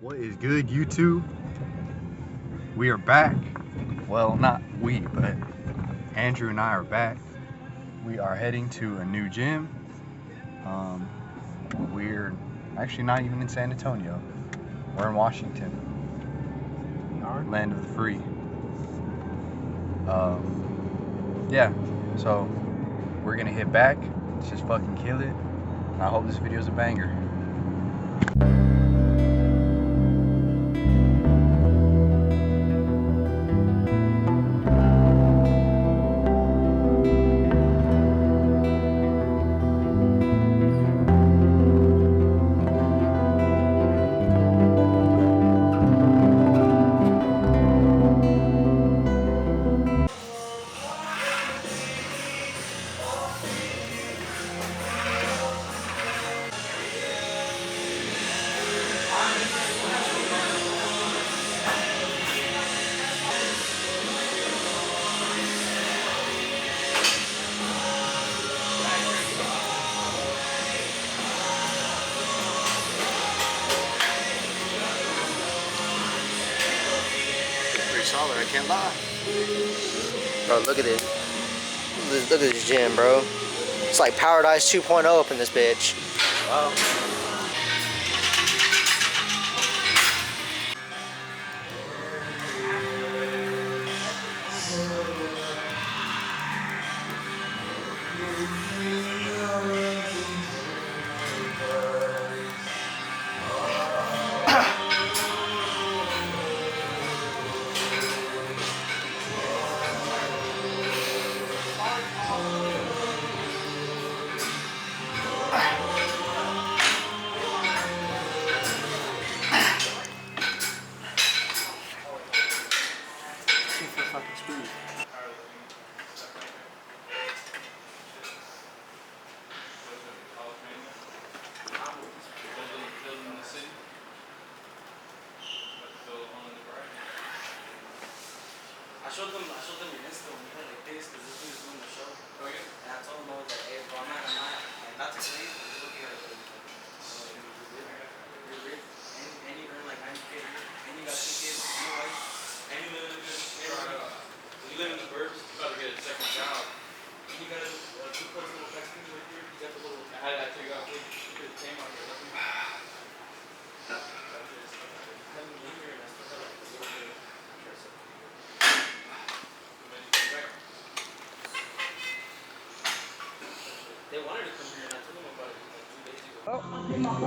What is good, YouTube? We are back. Well, not we, but Andrew and I are back. We are heading to a new gym. We're actually not even in San Antonio. We're in Washington, land of the free. Yeah, so we're gonna hit back. Let's just fucking kill it. And I hope this video is a banger. Solid, I can't lie. Bro, look at this. Look at this gym, bro. It's like Paradise 2.0 up in this bitch. Wow. I showed them your Insta when you had like this because this dude's doing the show. Oh yeah. And I told him I was like, hey bro, I'm not to say, but just looking at it. You're rich, and you earn like 90K a year, and you got 2 kids, your wife, and you live in a good neighborhood. You live in the burbs, you about to get a second job. And you got a 2 close little Mexicans right here. You got the little. I had that take out. You could have came out here. They wanted to come here and I told them about it like 2 days ago.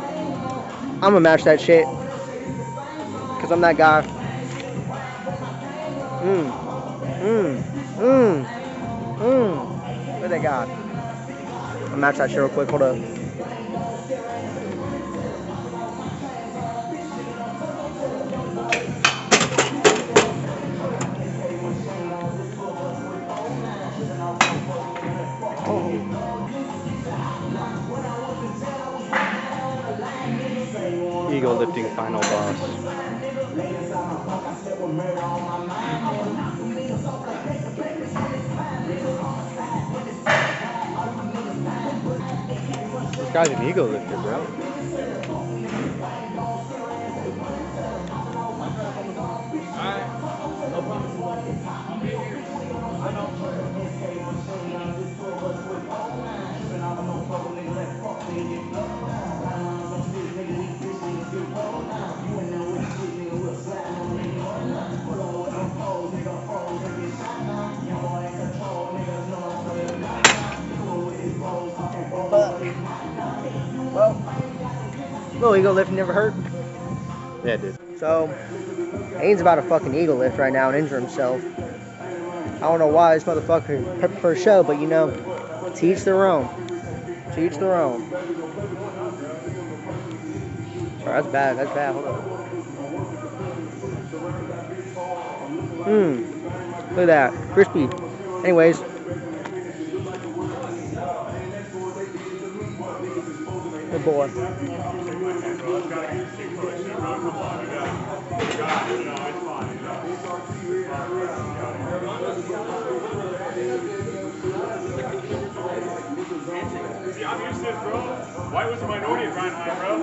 I'm gonna match that shit. Cause I'm that guy. Look at that guy. I'll match that shit real quick. Hold up. Ego lifting final boss. This guy's an ego lifter, bro. Little ego lift never hurt. Yeah, dude. So, Haynes about to fucking ego lift right now and injure himself. I don't know why this motherfucker prepped for a show, but you know, to each their own. To each their own. Sorry, that's bad. That's bad. Hold on. Look at that. Crispy. Anyways. Good boy. See, I'm used to this, bro. White was a minority at grind high, bro.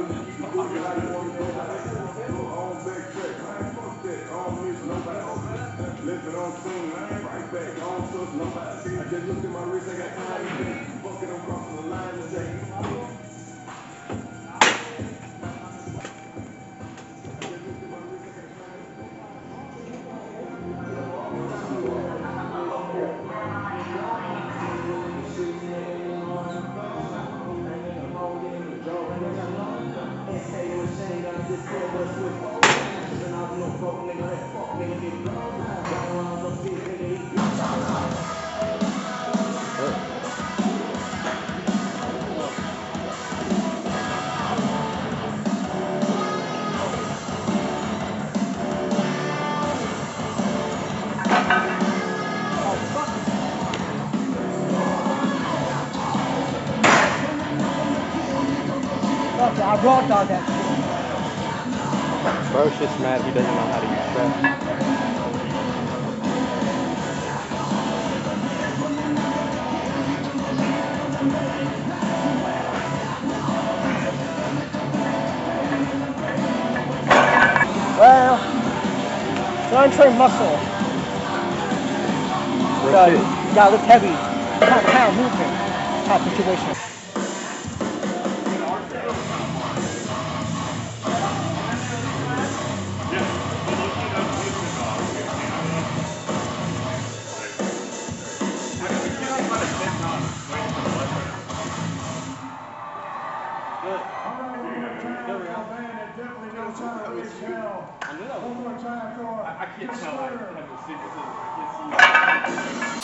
Fuck, I raw dog that shit. Bro's just mad he doesn't know how to use prep. Well, it's an untrained muscle. You gotta lift heavy, pound movement, type situation. I can't tell. I have the secret. I can't see.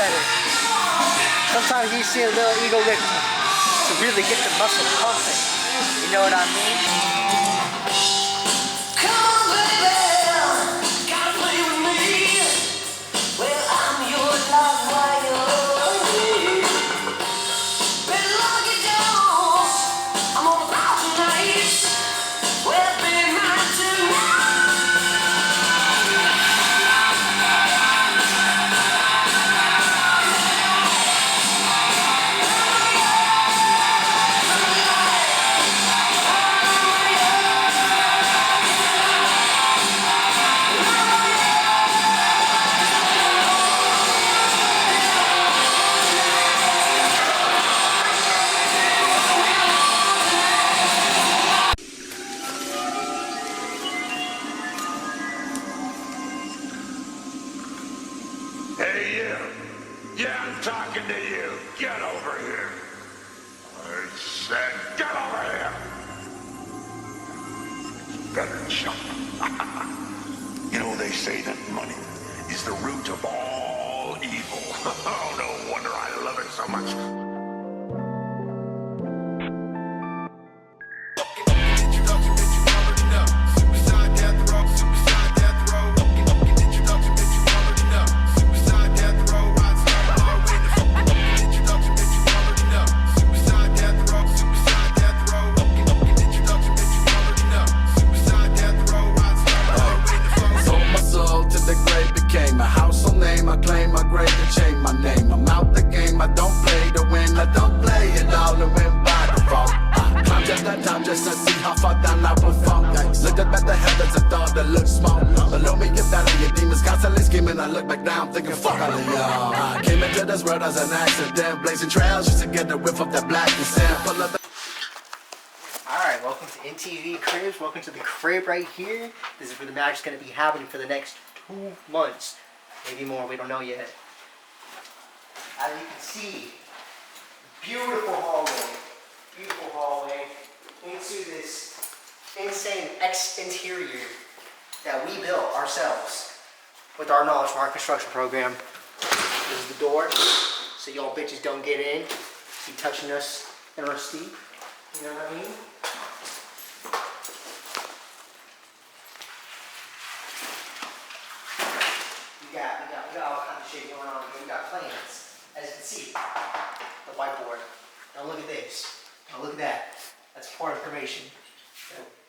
better. Sometimes you see a little ego lift to really get the muscle pumping. You know what I mean? Come on, baby, gotta play with me. Well, I'm your love while you're away. Better lock it down. I'm on the out tonight. Well, baby, mine tonight. Hey, you. Yeah, I'm talking to you. Get over here. I said, get over here. Better jump. You know, they say that money is the root of all evil. Oh, no wonder I love it so much. Just to see how far down I will fall. Looked up at the heavens and thought that looked small. Below me, get that of your demons constantly scheming. I look back down, thinking, fuck all of y'all. I came into this world as an accident, blazing trails just to get the whiff of that black and sand. Pull up. Alright, welcome to NTV Cribs. Welcome to the crib right here. This is where the magic's going to be happening for the next 2 months. Maybe more, we don't know yet. As you can see, beautiful hallway. Beautiful hallway into this insane interior that we built ourselves with our knowledge from our construction program. This is the door, so y'all bitches don't get in. Be touching us in our sleep. You know what I mean? We got all kinds of shit going on here. We got plans, as you can see, the whiteboard. Now look at this. Now look at that. That's important information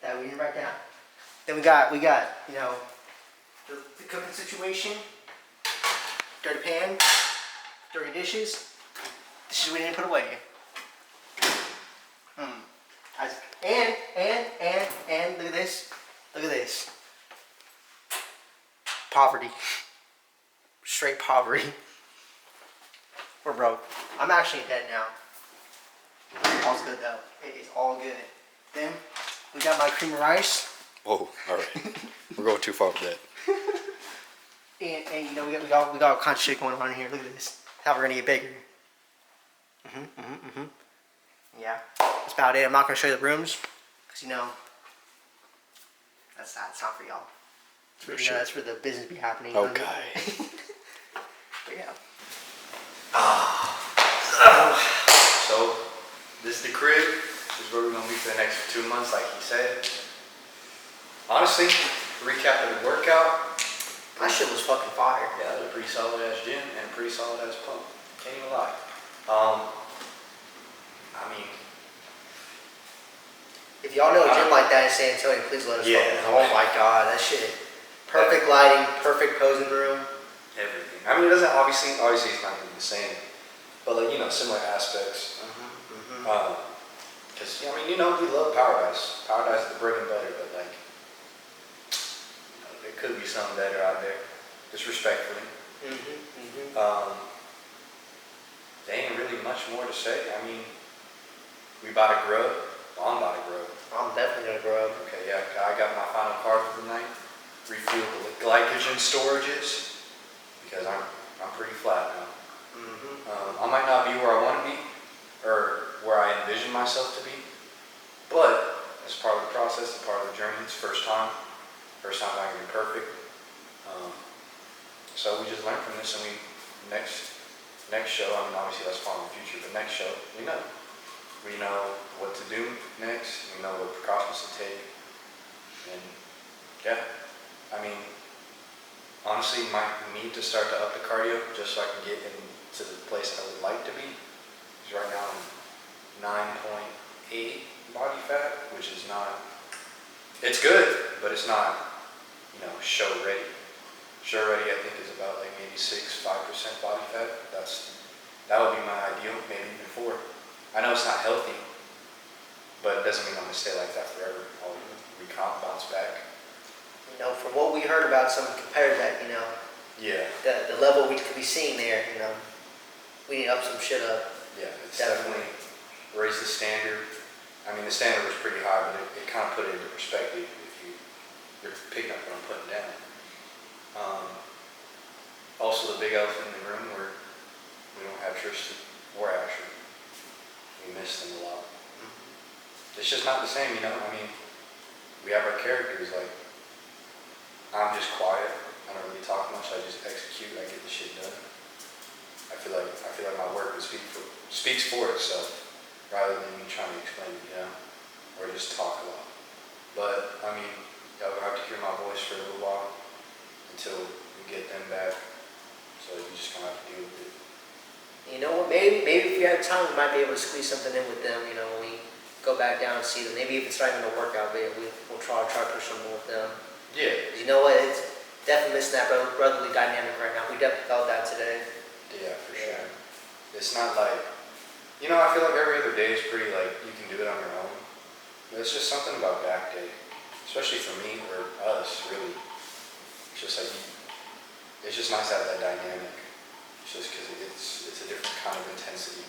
that we didn't write down. Then we got, you know, the cooking situation, dirty pan, dirty dishes. Dishes we didn't put away. And look at this. Look at this. Poverty. Straight poverty. We're broke. I'm actually in debt now. All's good though. It is all good. Then we got my cream of rice. Whoa, alright. We're going too far with that. And you know, we got all kinds of shit going on in here. Look at this. How we're gonna get bigger. Yeah. That's about it. I'm not gonna show you the rooms. Because you know, that's not for y'all. For sure. That's where the business be happening. Okay. But yeah. So, this is the crib. This is where we're going to be for the next 2 months, like he said. Honestly, recap of the workout. My shit was fucking fire. Yeah, that was a pretty solid ass gym and a pretty solid ass pump. Can't even lie. I mean, if y'all know a gym like that in San Antonio, please let us know. Oh my god, that shit. Perfect lighting, perfect posing room. Everything. I mean, it doesn't obviously it's not going to be the same, but like, you know, similar aspects. Because, I mean, you know, we love Paradise. Paradise is the bread and butter, but like, you know, there could be something better out there, just respectfully. There ain't really much more to say. I mean, we about to grub. Well, I'm about to grub. I'm definitely gonna grub. Okay, yeah, I got my final card for the night. Refuel the glycogen storages because I'm pretty flat now. I might not be where I want to be or where I envision myself to be, but it's part of the process, it's part of the journey. It's first time. First time's not gonna be perfect. So we just learn from this, and we next next show, I mean, obviously that's far in the future, but next show, we know. We know what to do next. We know what precautions to take. And yeah, I mean, honestly, might need to start to up the cardio just so I can get into the place I would like to be. Because right now I'm 9.8 body fat, which is not, it's good, but it's not, show ready. Show ready, I think, is about like maybe 5% body fat. That would be my ideal, maybe even 4. I know it's not healthy, but it doesn't mean I'm gonna stay like that forever. I'll bounce back. From what we heard about some competitors that, Yeah. the level we could be seeing there, we need to up some shit up. Yeah, it's definitely raised the standard. I mean, the standard was pretty high, but it kind of put it into perspective if you're picking up what I'm putting down. Also, the big elephant in the room where we don't have Tristan or Asher. We miss them a lot. It's just not the same, I mean, we have our characters, like, I'm just quiet. I don't really talk much. I just execute. I get the shit done. I feel like my work speaks for itself rather than me trying to explain it, or just talk a lot. But I mean, y'all gonna have to hear my voice for a little while until we get them back. So you just gonna have to deal with it. You know what? Maybe if we have time, we might be able to squeeze something in with them. When we go back down and see them. Maybe if it's not even a workout, we'll try to push some more with them. Yeah. You know what? It's definitely missing that brotherly dynamic right now. We definitely felt that today. Yeah, for sure. It's not like, I feel like every other day is pretty like you can do it on your own. But it's just something about back day, especially for me or us, really. It's just like it's just nice to have that dynamic. It's just because it's a different kind of intensity.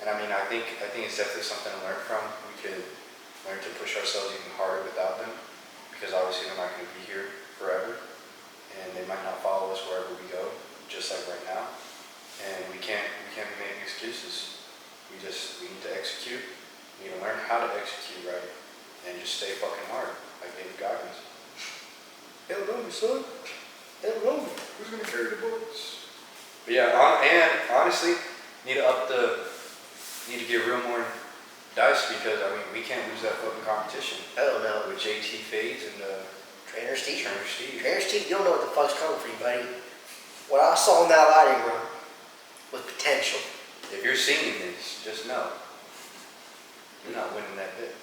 And I mean, I think it's definitely something to learn from. We could learn to push ourselves even harder without them. Because obviously they're not going to be here forever, and they might not follow us wherever we go, just like right now. And we can't be making excuses. We need to execute. We need to learn how to execute right, and just stay fucking hard, like David Goggins. Hell no, son. Hell no. Who's going to carry the bullets? But yeah, and honestly, need to get real more dice because I mean we can't lose that fucking competition. Hell no. With JT Fades and Trainer Steve. Trainer Steve, you don't know what the fuck's coming for you, buddy. What I saw in that lighting room was potential. if you're seeing this, just know you're not winning that bit.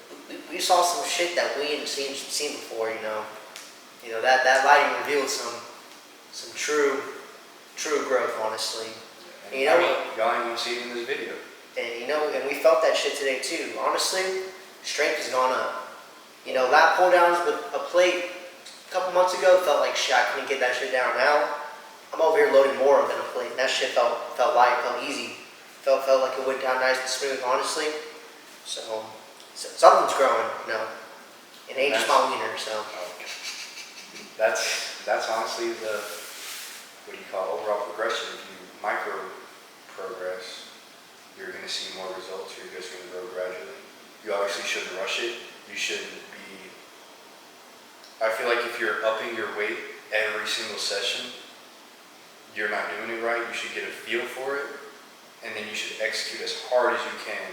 We saw some shit that we hadn't seen before. That lighting revealed some true growth, honestly. And y'all ain't gonna see it in this video. And we felt that shit today too. Honestly, strength has gone up. Lat pull downs with a plate a couple months ago felt like shit. I couldn't get that shit down. Now I'm over here loading more than a plate. And that shit felt light, felt easy, felt like it went down nice and smooth. Honestly, so something's growing. It ain't just my wiener. So that's honestly the overall progression. If you micro progress, you're going to see more results. You're just going to grow gradually. You obviously shouldn't rush it. You shouldn't be. I feel like if you're upping your weight every single session, you're not doing it right. You should get a feel for it, and then you should execute as hard as you can.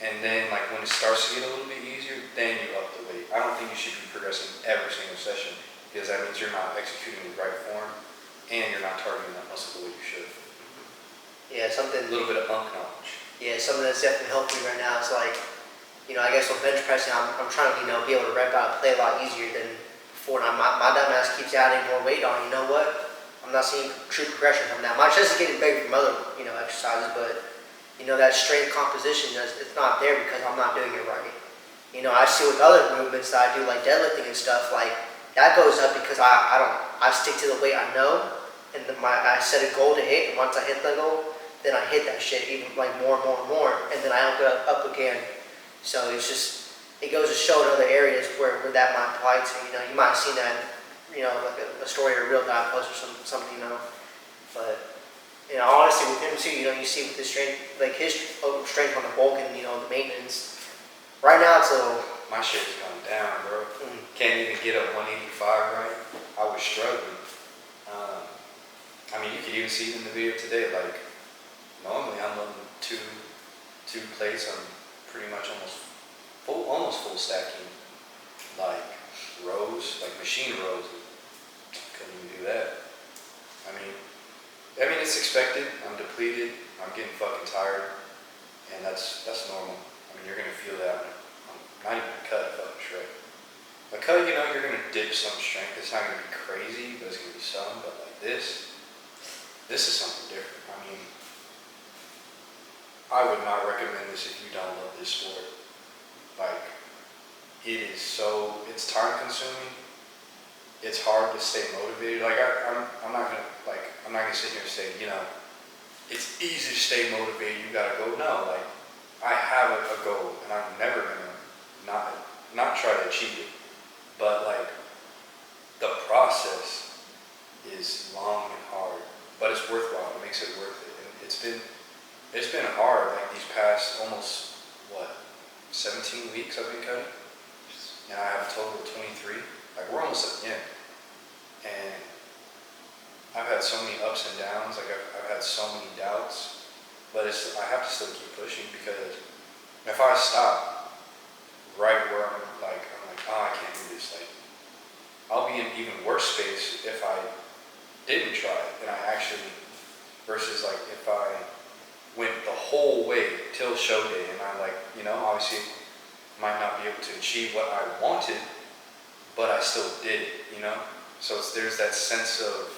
And then, like when it starts to get a little bit easier, then you up the weight. I don't think you should be progressing every single session because that means you're not executing the right form, and you're not targeting that muscle the way you should. yeah, something. A little bit of bunk knowledge. Yeah, something that's definitely helped me right now. It's like, I guess with bench pressing, I'm trying to, be able to rep out and play a lot easier than before. And my dumb ass keeps adding more weight on. You know what? I'm not seeing true progression from that. My chest is getting big from other, exercises, but, that strength composition, it's not there because I'm not doing it right. I see with other movements that I do, like deadlifting and stuff, like, that goes up because I stick to the weight I know, and I set a goal to hit, and once I hit the goal, then I hit that shit even like more and more and more, and then I amp it up again. So it goes to show in other areas where that might apply to. You might have seen that, like a story or a real guy post or something, But, honestly with him too, you see with his strength, like his strength on the bulk and, the maintenance. Right now it's a little. My shit is going down, bro. Can't even get up 185 right. I was struggling. I mean, you could even see it in the video today. Like, normally I'm loading two plates. I'm pretty much almost full stacking, like rows, like machine rows. Couldn't even do that. I mean, it's expected. I'm depleted. I'm getting fucking tired, and that's normal. I mean, you're gonna feel that. I'm not even gonna cut a fucking shred. A cut, you're gonna dip some strength. It's not gonna be crazy, but it's gonna be some. But like this is something different. I mean, I would not recommend this if you don't love this sport. Like, it's time consuming. It's hard to stay motivated. Like I'm not gonna sit here and say, it's easy to stay motivated. You gotta go. No, like I have a goal, and I'm never gonna not try to achieve it. But like the process is long and hard, but it's worthwhile. It makes it worth it. And it's been hard. Like these past almost 17 weeks I've been cutting, and I have a total of 23. Like we're almost at the end, and I've had so many ups and downs. Like I've had so many doubts, but I have to still keep pushing, because if I stop right where I'm like, oh, I can't do this. Like I'll be in even worse space if I didn't try it, and I actually, versus like if I went the whole way till show day, and I obviously might not be able to achieve what I wanted, but I still did it, So there's that sense of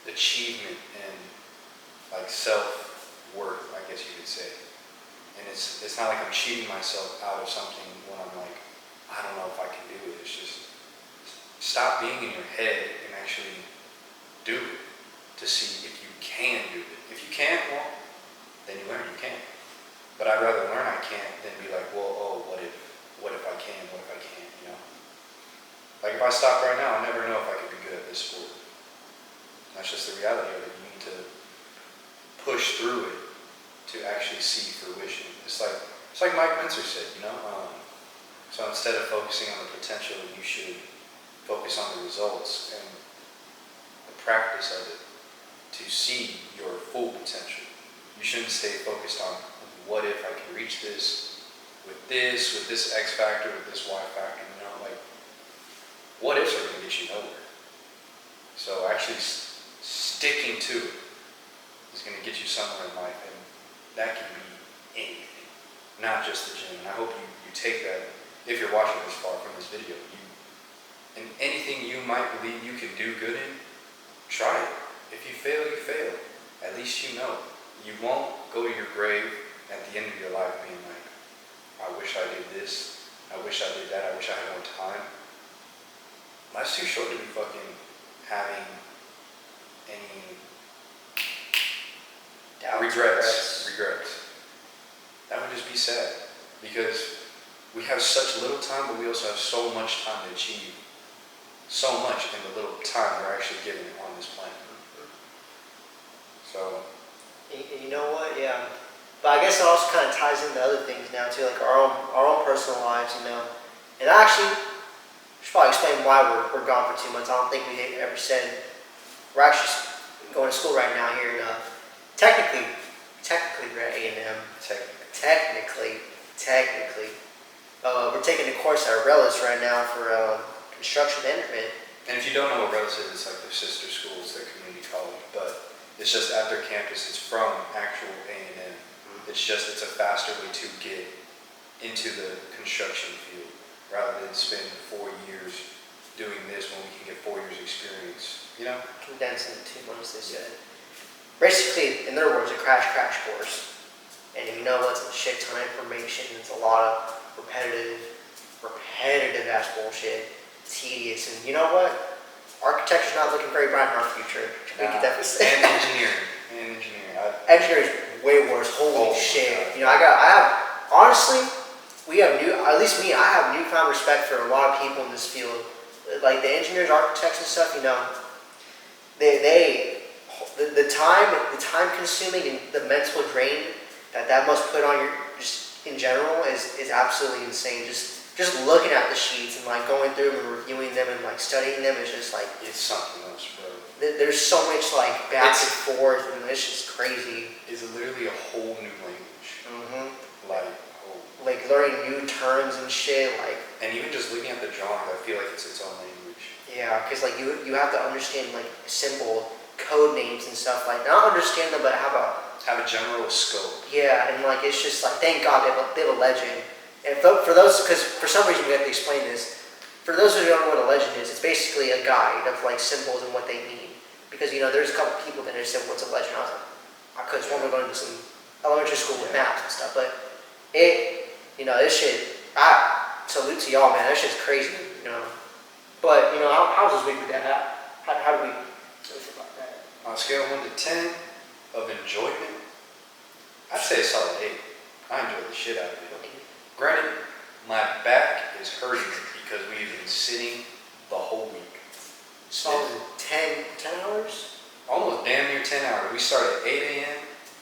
achievement and like self-worth, I guess you could say. And it's not like I'm cheating myself out of something when I'm like, I don't know if I can do it. It's just stop being in your head and actually do it to see if you can do it. If you can't, well, then you learn you can't. But I'd rather learn I can't than be like, well, oh, what if I can? What if I can't? Like if I stop right now, I'll never know if I could be good at this sport. That's just the reality of it. You need to push through it to actually see fruition. It's like Mike Menzer said, So instead of focusing on the potential, you should focus on the results and the practice of it to see your full potential. You shouldn't stay focused on what if I can reach this with this X factor, with this Y factor, what ifs are going to get you nowhere. So actually sticking to it is going to get you somewhere in life, and that can be anything, not just the gym. And I hope you take that, if you're watching this far from this video, and anything you might believe you can do good in, try it. If you fail, you fail. At least you know. You won't go to your grave at the end of your life being like, I wish I did this, I wish I did that, I wish I had more time. Life's too short to be fucking having any regrets. That would just be sad, because we have such little time, but we also have so much time to achieve so much in the little time we're actually given on this planet. So, you know what? Yeah, but I guess it also kind of ties into other things now too, like our own personal lives, And I actually should probably explain why we're gone for 2 months. I don't think we ever said we're actually going to school right now here. Technically, we're at A&M. Technically, we're taking a course at Rellis right now for construction management. And if you don't know what Rellis is, it's like their sister school, it's their community college, but it's just at their campus. It's from actual A&M. It's a faster way to get into the construction field, rather than spend 4 years doing this when we can get 4 years experience, Condensed into 2 months, they said. Basically, in their words, a crash course. And it's a shit ton of information. It's a lot of repetitive ass bullshit, tedious. And you know what? Architecture's not looking very bright in our future. We could definitely say. And engineering. Engineering's way worse. Holy shit. Honestly, at least me, I have newfound respect for a lot of people in this field. Like the engineers, architects and stuff, the time consuming and the mental drain that must put on your, just in general, is absolutely insane. Just looking at the sheets and like going through them and reviewing them and like studying them is just like, it's something else, bro. there's so much like back It's- and forth, and it's just crazy. It's literally a whole new language. Mm-hmm. Like, oh. Like learning new terms and shit. Like, And even just looking at the drawing, I feel like it's its own language. yeah, because like you have to understand like simple code names and stuff, like not understand them, but have a Have a general scope. yeah, and like it's just like thank God they have a legend. And for those, because for some reason we have to explain this. For those who don't know what a legend is, it's basically a guide of like symbols and what they mean. Because there's a couple people that just said what's a legend. I was like, I could have sworn we're going to some elementary school with maps and stuff, but this shit. I salute to y'all, man. That shit's crazy, But how's this week with that? How do we feel about that? On a scale of 1 to 10 of enjoyment, I'd say a solid 8. I enjoy the shit out of it. Granted, my back is hurting because we've been sitting the whole week. Solid 10 hours? Almost damn near 10 hours. We start at 8 a.m.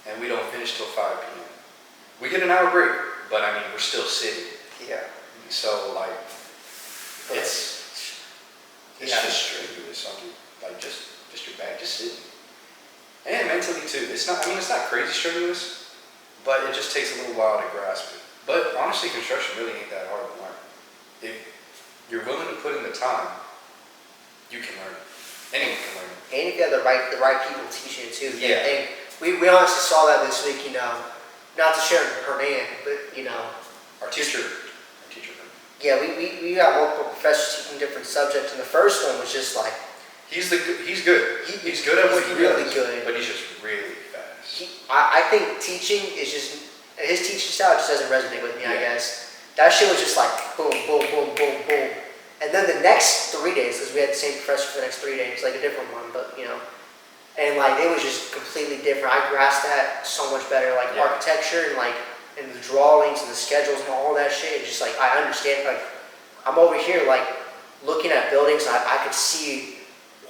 and we don't finish till 5 p.m. We get an hour break, but we're still sitting. Yeah. So like, it's Yeah. just strenuous. Just your back, just sitting. And mentally too. It's not crazy strenuous, but it just takes a little while to grasp it. But honestly, construction really ain't that hard to learn. If you're willing to put in the time, you can learn it. Anyone can learn it. And if you have the right people teaching it too. Yeah. And we honestly saw that this week, not to share her name, but Our teacher. yeah, we got multiple professors teaching different subjects, and the first one was just like He's good. He's good at what he really does. good. But he's just really fast. I think teaching is just his teaching style just doesn't resonate with me. I Yeah. guess that shit was just like boom, boom, boom, boom, boom, and then the next 3 days, because we had the same professor for the next 3 days, like a different one, but and like it was just completely different. I grasped that so much better, like Yeah. architecture and the drawings and the schedules and all that shit. It's just like I understand. Like I'm over here like looking at buildings, and I could see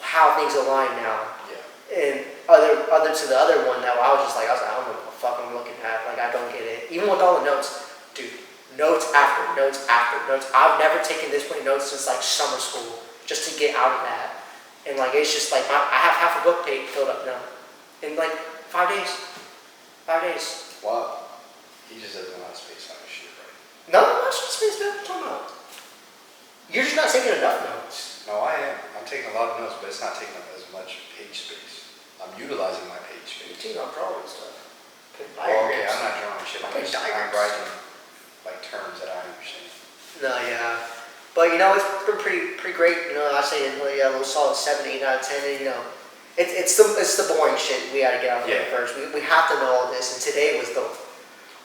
how things align now. Yeah. And other to the other one that I was like, I don't know what the fuck I'm looking at. Like I don't get it. Even with all the notes, dude, notes after notes after notes. I've never taken this many notes since like summer school just to get out of that. And like it's just like I have half a book page filled up now in like 5 days. 5 days. Wow. He just doesn't know how to space out his shit right. No, I'm not space out. What are you talking about? You're just not taking enough notes. No, I am. I'm taking a lot of notes, but it's not taking up as much page space. I'm utilizing my page You're space. taking on drawing stuff. Oh, okay, I'm not drawing shit. I'm Okay, diagrams. writing like terms that I understand. No, yeah. But it's been pretty great. I say a little solid 7, 8 out of 10. And, it's the boring shit we gotta get out of here Yeah. first. We have to know all this. And today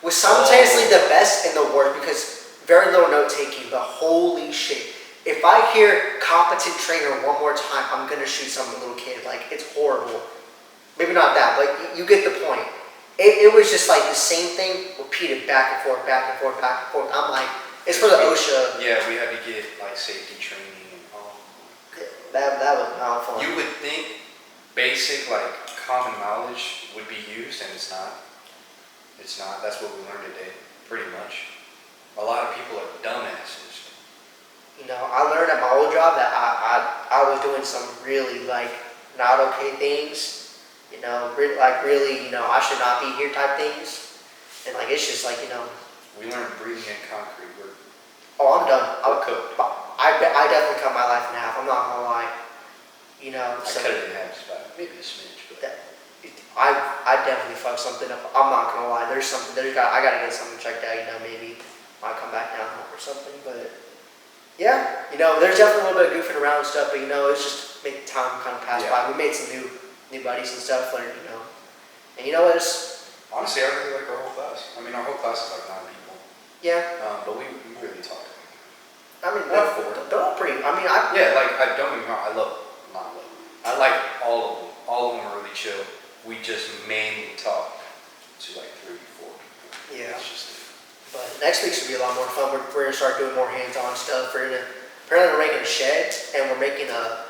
was simultaneously the best and the worst because very little note taking. But holy shit, if I hear competent trainer one more time, I'm gonna shoot some little kid. Like it's horrible. Maybe not that, but you get the point. It was just like the same thing repeated back and forth, back and forth, back and forth. I'm like, it's for the OSHA. Yeah, we had to get like safety training and all. That was not fun. You would think basic like common knowledge would be used, and it's not. It's not. That's what we learned today, pretty much. A lot of people are dumbasses. I learned at my old job that I was doing some really like not okay things. Really, I should not be here type things. And like it's just like, We learned breathing in concrete. oh, I'm done. We're cooked. I definitely cut my life in half. I'm not gonna lie. I cut it in half, but maybe a smidge. But I definitely fucked something up. I'm not gonna lie. I gotta get something checked out. Maybe might come back down or something. But yeah, there's definitely a little bit of goofing around and stuff. But it's just make time kind of pass by. We made some new buddies and stuff. And and what? honestly, I really like our whole class. Our whole class is like 9 people. Yeah. But we really talk. They're all pretty. Yeah, like I don't get me wrong. I love not love. I like all of them. All of them are really chill. We just mainly talk to like 3, 4 people. Yeah. It's just But next week's gonna be a lot more fun. We're gonna start doing more hands-on stuff. Apparently we're making a shed and we're making a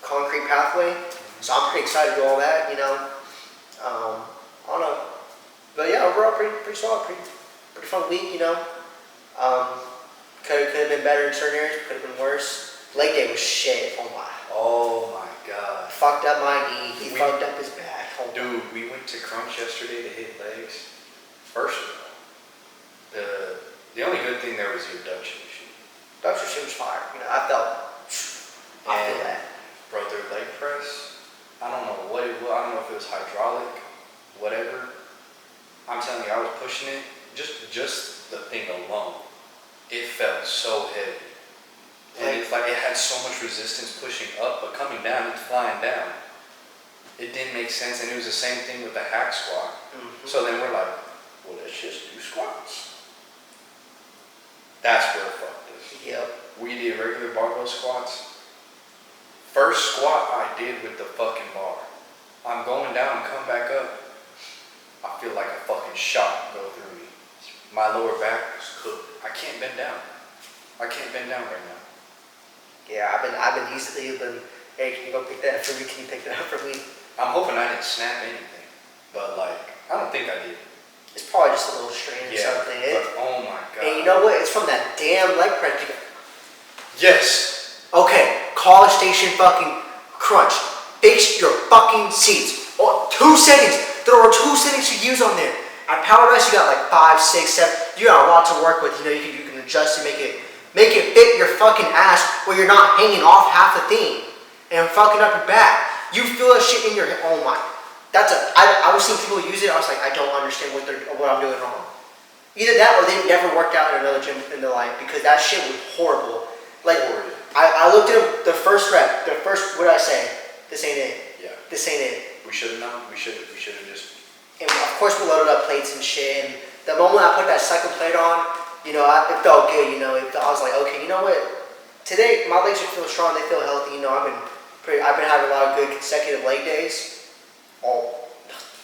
concrete pathway. So I'm pretty excited to do all that. I don't know, but yeah, overall pretty solid, pretty fun week. Could have been better in certain areas. Could have been worse. Lake day was shit. Oh my. Oh my god. fucked up my knee. He fucked up his back. Dude, we went to Crunch yesterday to hit legs. First of all, the only good thing there was the abduction machine. Dr. Shim's fire. You know, I feel that. Bro, their leg press, I don't know what it was. I don't know if it was hydraulic, whatever. I'm telling you, I was pushing it. Just the thing alone, it felt so heavy. And it's like it had so much resistance pushing up, but coming down, it's flying down. It didn't make sense, and it was the same thing with the hack squat. Mm-hmm. So then we're like, well, let's just do squats. That's where it fucked us. Yep. We did regular barbell squats. First squat I did with the fucking bar. I'm going down and come back up. I feel like a fucking shot go through me. My lower back was cooked. I can't bend down. I can't bend down right now. Yeah, I've been easily been. Hey, can you go pick that up for me? Can you pick that up for me? I'm hoping I didn't snap anything, but like I don't think I did. It's probably just a little strain or something. But oh my god. And you know what? It's from that damn leg press. Yes. Okay, College Station fucking Crunch. Fix your fucking seats. Oh, 2 settings. There are 2 settings to use on there. At Power Rest, you got like 5, 6, 7. You got a lot to work with. You know, you can adjust and make it fit your fucking ass where you're not hanging off half the thing and fucking up your back. You feel that shit in your head. Oh my. I was seeing people use it. I was like, I don't understand what I'm doing wrong. Either that or they never worked out in another gym in their life because that shit was horrible. Like, I looked at them, the first rep, what did I say? This ain't it. Yeah. This ain't it. We should have known. We should have just. And of course we loaded up plates and shit. And the moment I put that second plate on, you know, it felt good. You know, I was like, okay, you know what? Today my legs are feeling strong. They feel healthy. You know, I've been having a lot of good consecutive leg days. Oh,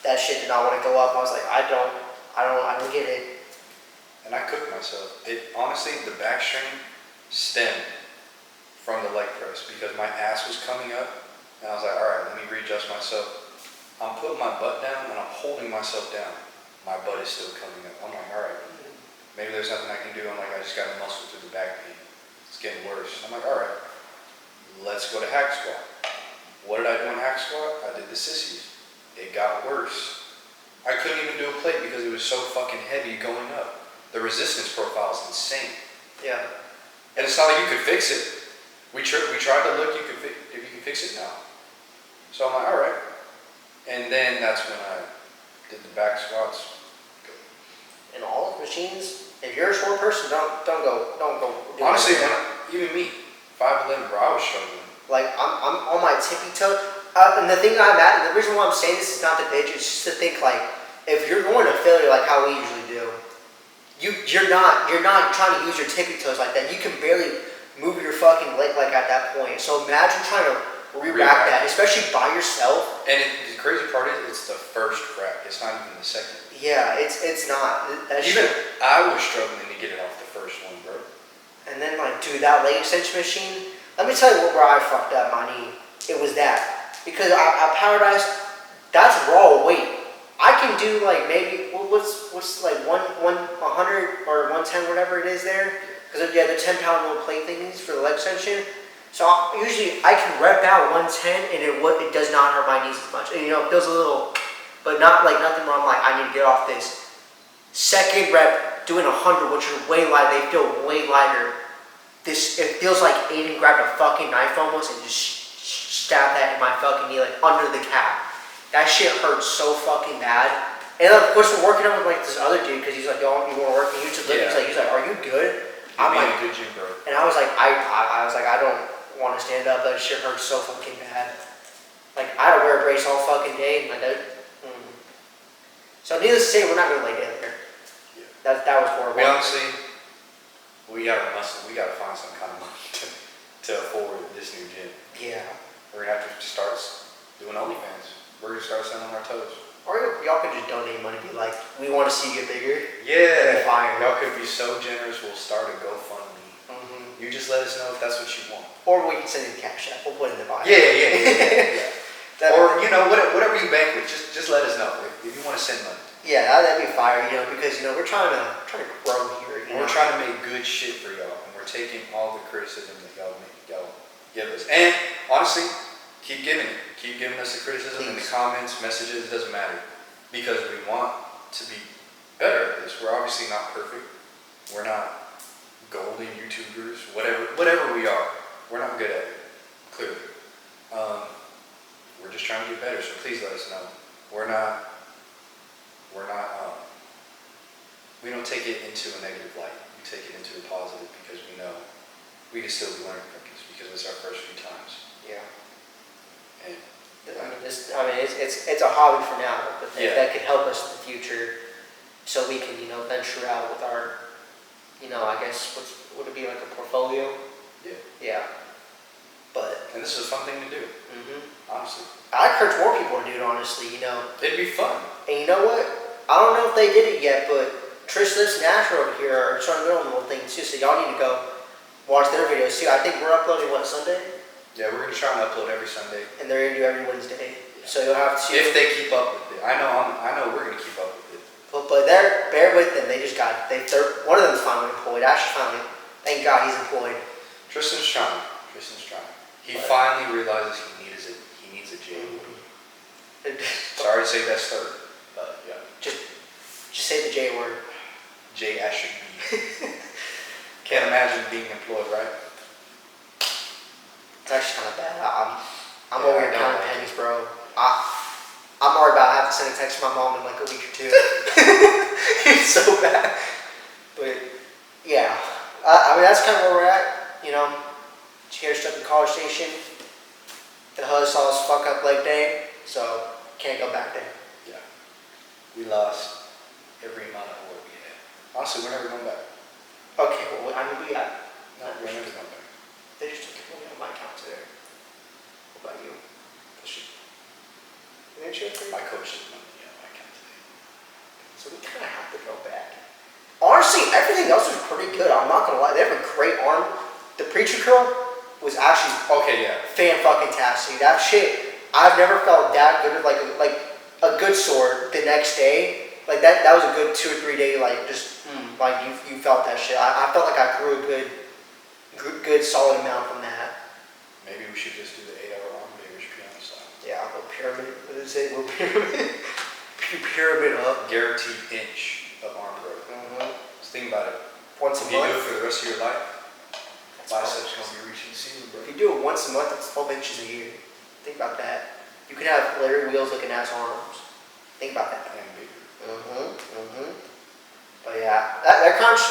that shit did not want to go up. I was like, I don't get it. And I cooked myself. It honestly, the back strain stemmed from the leg press because my ass was coming up, and I was like, all right, let me readjust myself. I'm putting my butt down and I'm holding myself down. My butt is still coming up. I'm like, all right, maybe there's nothing I can do. I'm like, I just got a muscle through the back pain. It's getting worse. I'm like, all right, let's go to hack squat. What did I do in hack squat? I did the sissies. It got worse. I couldn't even do a plate because it was so fucking heavy going up. The resistance profile is insane. Yeah. And it's not like you could fix it. We tried to look if you can fix it now. So I'm like, all right. And then that's when I did the back squats. And all the machines, if you're a short person, don't go. Honestly, even me, 5'11", bro, I was struggling. Like I'm on my tippy toe. And the thing I'm at, and the reason why I'm saying this is not to bitch, it's just to think like, if you're going to failure like how we usually do, you're not trying to use your tippy toes like that. You can barely move your fucking leg like at that point. So imagine trying to re-rack that, especially by yourself. And the crazy part is, it's the first rack. It's not even the second. Yeah, it's not. Even I was struggling to get it off the first one, bro. And then like, dude, that leg extension machine. Let me tell you where I fucked up my knee. It was that. Because at Paradise, that's raw weight. I can do like maybe what's like 100 or 110, whatever it is there. Because yeah, the 10-pound little plate thingies for the leg extension. So usually I can rep out 110 and it does not hurt my knees as much. And you know, it feels a little, but not like nothing wrong. Like I need to get off this. Second rep doing 100, which are way light. They feel way lighter. It feels like Aiden grabbed a fucking knife almost and just stab that in my fucking knee, like under the calf. That shit hurts so fucking bad. And of course we're working out with like this other dude because he's like, yo, you want to work? And he's like, are you good? I'm like, good gym, bro. And I was like, I was like, I don't want to stand up. That shit hurts so fucking bad. Like I had to wear a brace all fucking day. My dad. So needless to say, we're not gonna lay down there. Yeah. That was horrible. We gotta find some kind of money to afford this new gym. Yeah. We're gonna have to start doing OnlyFans. We're gonna start selling our toes. Or y'all could just donate money, be like, we want to see you get bigger. Yeah. Fire. Y'all could be so generous. We'll start a GoFundMe. You just let us know if that's what you want. Or we can send you the cash app. We'll put it in the bio. Yeah. Or you know whatever you bank with, just let us know if you want to send money. Yeah, that'd be fire. You know, because you know we're trying to grow here. We're trying to make good shit for y'all, and we're taking all the criticism that y'all give us. And honestly, keep giving it. Keep giving us the criticism in the Please. comments, messages, it doesn't matter. Because we want to be better at this. We're obviously not perfect. We're not golden YouTubers, whatever we are. We're not good at it, clearly. We're just trying to get better, so please let us know. We don't take it into a negative light. We take it into a positive because we know we can still be learning from this because it's our first few times. Yeah. And It's a hobby for now, but Yeah. that could help us in the future, so we can venture out with our, I guess would it be like a portfolio? Yeah. Yeah. But And this is a fun thing to do, honestly. I encourage more people to do it. Honestly, It'd be fun. And you know what? I don't know if they did it yet, but Trish Lips and Astro over here are starting their own little thing too. So y'all need to go watch their videos too. I think we're uploading Sunday, Yeah, we're gonna try and upload every Sunday and they're gonna do every Wednesday. So you'll have to. if they keep up with it. I know we're gonna keep up with it. But bear with them. They just one of them's finally employed. Ashley finally. Thank God he's employed. Tristan's trying. He finally realizes he needs a J. Sorry to say that's third, but yeah. Just say the J word. J Asher B. Can't imagine being employed, right? It's actually kind of bad. I'm Yeah, over I here know. counting pennies, bro. I'm worried about having to send a text to my mom in like a week or two. It's so bad. But yeah, that's kind of where we're at. Cheers stuck in College Station. The huzz saw us fuck up leg day, so can't go back there. Yeah. We lost every amount of work we had. Honestly, we're never going back. Okay, well, we got. No, we're never going back. They just took the money out of my account today. What about you? My coach took money out of my account today. So we kind of have to go back. Honestly, everything else is pretty good. I'm not gonna lie. They have a great arm. The preacher curl was actually Okay, yeah. fan-fucking-tastic. That shit, I've never felt that good. Like a good sword the next day. Like that was a good 2 or 3 day. Like just like you felt that shit. I felt like I grew a good solid amount from that. Maybe we should just do the 8-hour arm day, Rich piano style. Yeah, a pyramid. What did it say? We'll pyramid. Pyramid up. Guaranteed inch of arm growth. Just think about it. Once a If you do it month. for the rest of your life, That's biceps gonna be reaching the ceiling, bro. If you do it once a month, that's 12 inches a year. Think about that. You could have Larry Wheels looking ass arms. Think about that. And bigger. But yeah, that crunch,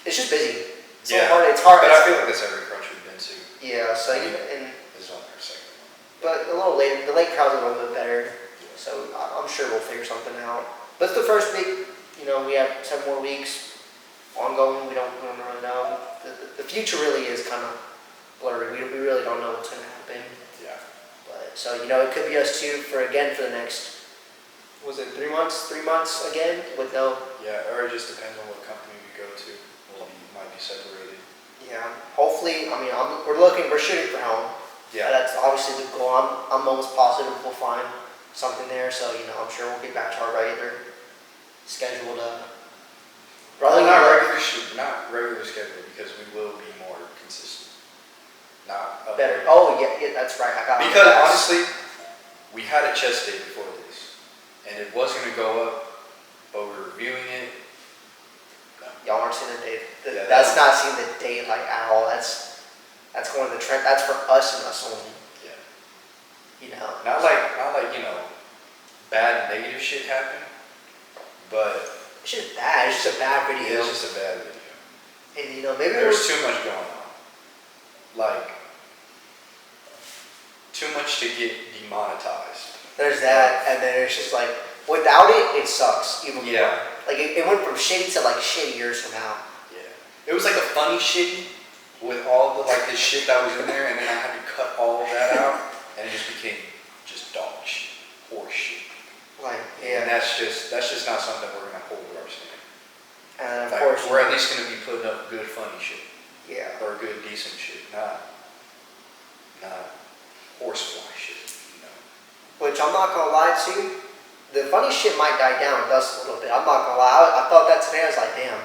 it's just busy. It's Yeah. hard. It's hard. But I feel like that's every crunch we've been to. Yeah. So I mean, and This is only our second one. but a little later, the late crowd's a little bit better. So I'm sure we'll figure something out. But it's the first week. We have 7 more weeks ongoing. We don't really know. The future really is kind of blurry. We really don't know what's gonna happen. Yeah. But so it could be us two for the next. Was it 3 months? 3 months again with no. Yeah, or it just depends on what company we go to. Might be separated. Yeah. Hopefully, we're shooting for home. Yeah. That's obviously the goal. I'm almost positive we'll find something there. So I'm sure we'll get back to our regular scheduled. Probably not regular. regular schedule because we will be more consistent. Not up Better. there. Oh yeah, that's right. I got. Because honestly, we had a chest day before this, and it was gonna go up, but we're reviewing it. Y'all aren't seeing the date. Yeah, That's not seeing the date like at all. That's going to the trend. That's for us and us only. Yeah. Not like bad negative shit happened, but It's just bad. It's just a bad video. it's just a bad video. And maybe There's too much going on. Like too much to get demonetized. there's that, and then it's just like without it, it sucks even more. Yeah. Like it went from shitty to like shittier somehow. Yeah. It was like a funny shitty with all the shit that was in there, and then I had to cut all of that out, and it just became just dog shit, horse shit. Like And that's just not something we're gonna hold our stand. and of course we're at least gonna be putting up good funny shit yeah. or good decent shit, not horsefly shit. Which I'm not gonna lie to, the funny shit might die down with us a little bit. I'm not gonna lie. I thought that today. I was like, damn.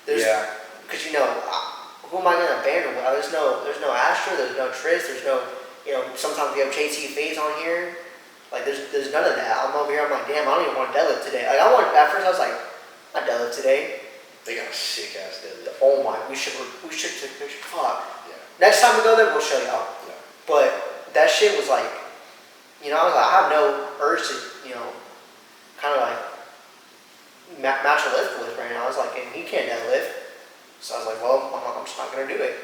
Because who am I gonna abandon? There's no Astro. There's no Tris. There's no sometimes we have JT phase on here. Like there's none of that. I'm over here. I'm like, damn, I don't even want to deadlift today. Like at first I was like, I deadlift today. They got a sick ass deadlift. Oh my, we should take a picture. Fuck. Yeah. Next time we go there, we'll show y'all. Yeah. But that shit was like, I was like, I have no urge to, kind of like match a lift with right now. I was like, and he can't deadlift. So I was like, well, I'm just not gonna do it.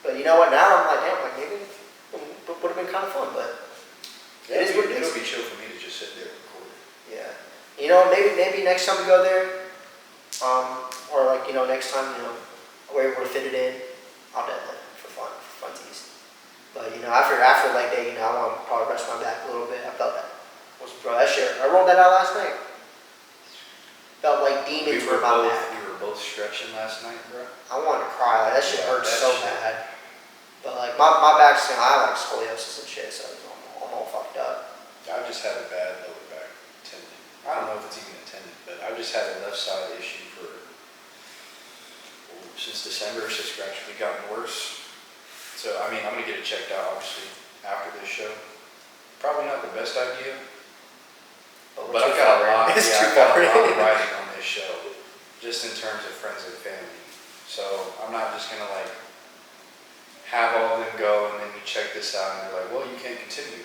But you know what? Now I'm like, damn, like maybe it would have been kind of fun. But Yeah, it is what it is. it'll be chill for me to just sit there and record. Yeah. Maybe next time we go there, or like next time we're able to fit it in, I'll deadlift for funsies. But after leg day, I want to probably rest my back a little bit. I felt that. Bro, that shit. I rolled that out last night. Felt like demons were my back. We were both stretching last night, bro. I wanted to cry. Like, that shit hurts that so shit. bad. But like my back's, I have like scoliosis and shit, so I'm all fucked up. I've just had a bad lower back tendon. I don't know if it's even a tendon, but I've just had a left side issue since December. It's just gradually gotten worse. So I'm gonna get it checked out obviously after this show. Probably not the best idea, but I've got a lot. I've got a lot riding on this show, just in terms of friends and family. So I'm not just gonna like have all of them go and then you check this out and they're like, well, you can't continue.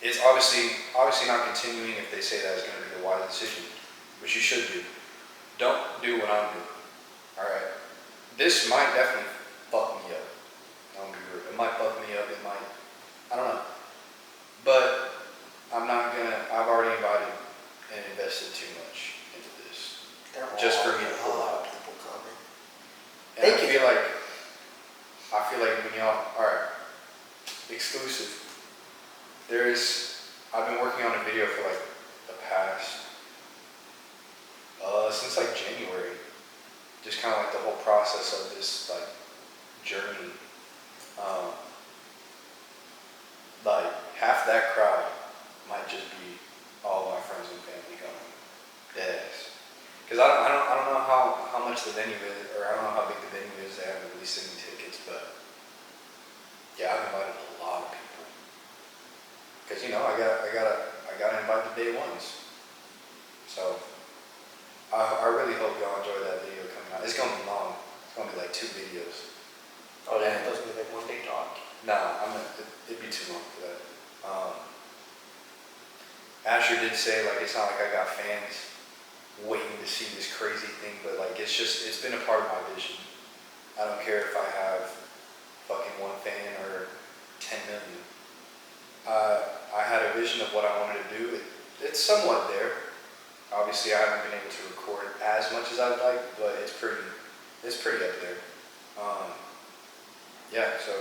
It's obviously not continuing if they say that is going to be the wise decision, which you should do. Don't do what I'm doing. All right. This might definitely fuck me up. Don't be rude. It might fuck me up. It might. I don't know. But I'm not gonna. I've already invited and invested too much into this, just for me to pull out. People coming. And I feel like when y'all, alright, exclusive. I've been working on a video for like the past, since like January. Just kind of like the whole process of this like journey. Like half that crowd might just be all my friends and family going. Deadass. Because I don't know how much the venue is, or I don't know how big the venue is. They haven't released any tickets, but yeah, I've invited a lot of people. Because I gotta invite the day ones. So I really hope y'all enjoy that video coming out. It's gonna be long. It's gonna be like 2 videos. Oh, that doesn't be like one big talk. Nah, it'd be too long for that. Asher did say like it's not like I got fans waiting to see this crazy thing, but like it's been a part of my vision. I don't care if I have fucking 1 fan or 10 million. I had a vision of what I wanted to do. It's somewhat there. Obviously, I haven't been able to record as much as I'd like, but it's pretty up there. Yeah, so